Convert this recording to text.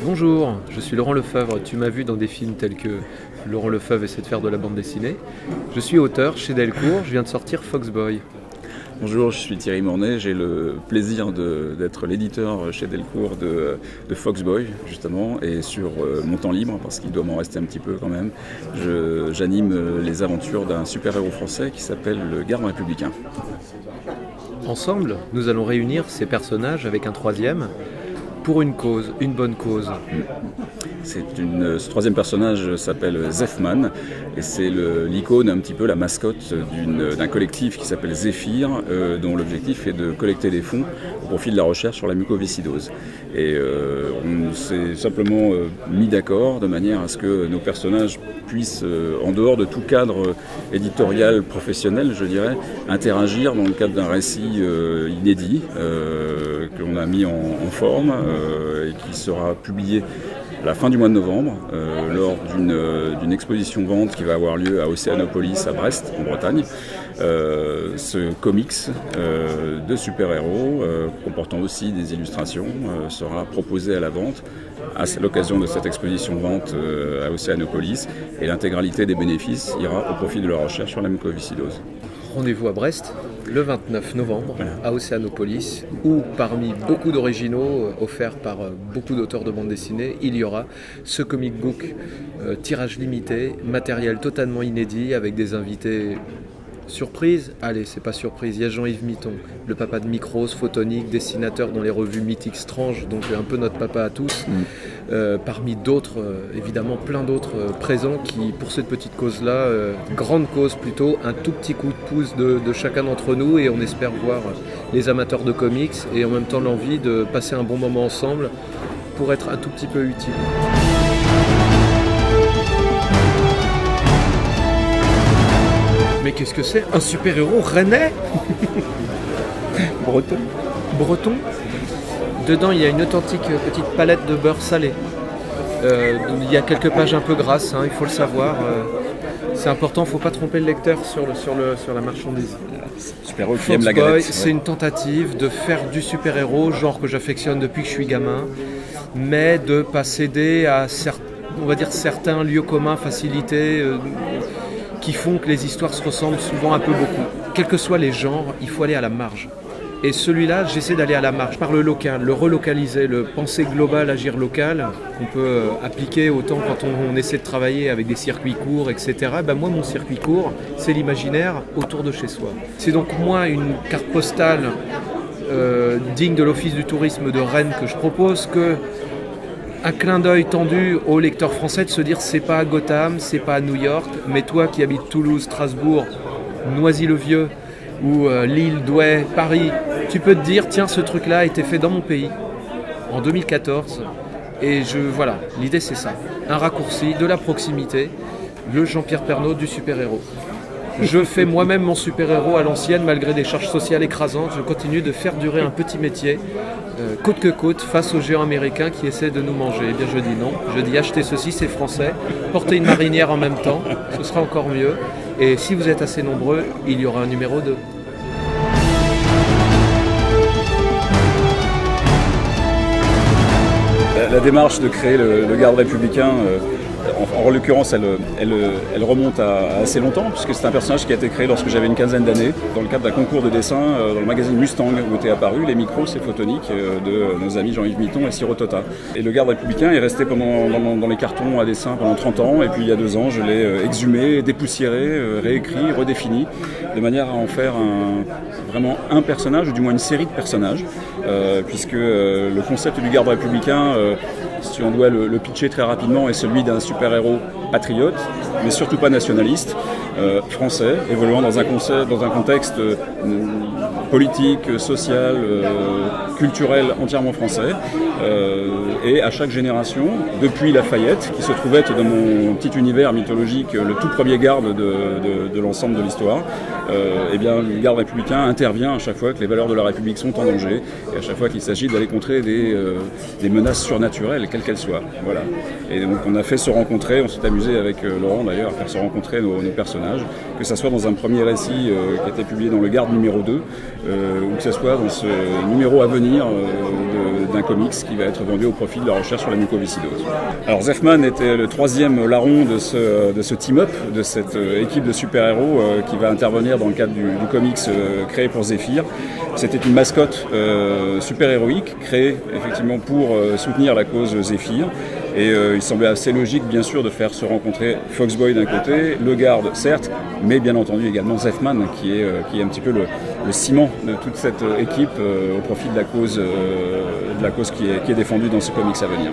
Bonjour, je suis Laurent Lefebvre. Tu m'as vu dans des films tels que Laurent Lefebvre essaie de faire de la bande dessinée. Je suis auteur chez Delcourt, je viens de sortir Foxboy. Bonjour, je suis Thierry Mornay, j'ai le plaisir d'être l'éditeur chez Delcourt de Foxboy, justement, et sur mon temps libre, parce qu'il doit m'en rester un petit peu quand même, j'anime les aventures d'un super-héros français qui s'appelle le Garde républicain. Ensemble, nous allons réunir ces personnages avec un troisième pour une cause, une bonne cause. Ce troisième personnage s'appelle Zephman et c'est l'icône, un petit peu la mascotte d'un collectif qui s'appelle Zéphyr, dont l'objectif est de collecter des fonds au profit de la recherche sur la mucoviscidose. Et on s'est simplement mis d'accord de manière à ce que nos personnages puissent, en dehors de tout cadre éditorial professionnel, je dirais, interagir dans le cadre d'un récit inédit que l'on a mis en forme et qui sera publié à la fin du mois de novembre, lors d'une exposition vente qui va avoir lieu à Océanopolis à Brest, en Bretagne. Ce comics de super-héros, comportant aussi des illustrations, sera proposé à la vente à l'occasion de cette exposition vente à Océanopolis, et l'intégralité des bénéfices ira au profit de la recherche sur la mucoviscidose. Rendez-vous à Brest le 29 novembre à Océanopolis, où parmi beaucoup d'originaux offerts par beaucoup d'auteurs de bande dessinée, il y aura ce comic book tirage limité, matériel totalement inédit avec des invités surprise. Allez, c'est pas surprise, il y a Jean-Yves Mitton, le papa de Micros, photonique, dessinateur dans les revues mythiques Strange, donc un peu notre papa à tous. Parmi d'autres, évidemment plein d'autres présents qui, pour cette petite cause-là, grande cause plutôt, un tout petit coup de pouce de chacun d'entre nous, et on espère voir les amateurs de comics et en même temps l'envie de passer un bon moment ensemble pour être un tout petit peu utile. Mais qu'est-ce que c'est? Un super-héros rennais? Breton. Dedans, il y a une authentique petite palette de beurre salé. Il y a quelques pages un peu grasses, hein, il faut le savoir. C'est important, il ne faut pas tromper le lecteur sur la marchandise. Super-héros qui aime la galette. C'est une tentative de faire du super-héros, genre que j'affectionne depuis que je suis gamin, mais de ne pas céder à certains lieux communs, facilités, qui font que les histoires se ressemblent souvent un peu beaucoup. Quels que soient les genres, il faut aller à la marge. Et celui-là, j'essaie d'aller à la marge, par le local, le relocaliser, le penser global, agir local, qu'on peut appliquer autant quand on essaie de travailler avec des circuits courts, etc. Ben moi, mon circuit court, c'est l'imaginaire autour de chez soi. C'est donc moi une carte postale digne de l'Office du tourisme de Rennes que je propose, un clin d'œil tendu aux lecteurs français de se dire c'est pas à Gotham, c'est pas à New York, mais toi qui habites Toulouse, Strasbourg, Noisy-le-Vieux ou Lille, Douai, Paris, tu peux te dire tiens, ce truc-là a été fait dans mon pays en 2014 et voilà, l'idée c'est ça, un raccourci, de la proximité, le Jean-Pierre Pernaut du super-héros. Je fais moi-même mon super-héros à l'ancienne, malgré des charges sociales écrasantes. Je continue de faire durer un petit métier, coûte que coûte, face aux géants américains qui essaient de nous manger. Eh bien, je dis non. Je dis achetez ceci, c'est français. Portez une marinière en même temps, ce sera encore mieux. Et si vous êtes assez nombreux, il y aura un numéro 2. La démarche de créer le Garde républicain, en l'occurrence, elle remonte à assez longtemps, puisque c'est un personnage qui a été créé lorsque j'avais une quinzaine d'années, dans le cadre d'un concours de dessin dans le magazine Mustang, où étaient apparus les micros et photoniques de nos amis Jean-Yves Mitton et Siro Tota. Et le Garde républicain est resté dans les cartons à dessin pendant 30 ans, et puis il y a 2 ans, je l'ai exhumé, dépoussiéré, réécrit, redéfini, de manière à en faire vraiment un personnage, ou du moins une série de personnages, puisque le concept du Garde républicain, si on doit le pitcher très rapidement, est celui d'un super-héros patriote, mais surtout pas nationaliste, français, évoluant dans un contexte politique, social, culturel entièrement français, et à chaque génération, depuis Lafayette, qui se trouvait dans mon petit univers mythologique le tout premier garde de l'ensemble de l'histoire, eh bien, le Garde républicain intervient à chaque fois que les valeurs de la République sont en danger, et à chaque fois qu'il s'agit d'aller contrer des menaces surnaturelles, quelles qu'elles soient. Voilà. Et donc on a fait se rencontrer, on s'est amusé avec Laurent d'ailleurs à faire se rencontrer nos personnages. personnages, que ce soit dans un premier récit qui était publié dans Le Garde numéro 2, ou que ce soit dans ce numéro à venir d'un comics qui va être vendu au profit de la recherche sur la mucoviscidose. Alors Zeffman était le troisième larron de ce team-up, de cette équipe de super-héros qui va intervenir dans le cadre du comics créé pour Zephyr. C'était une mascotte super-héroïque créée effectivement pour soutenir la cause Zephyr. Et il semblait assez logique, bien sûr, de faire se rencontrer Foxboy d'un côté, Le Garde, certes, mais bien entendu également Zeffman, qui est un petit peu le ciment de toute cette équipe au profit de la cause qui est défendue dans ce comics à venir.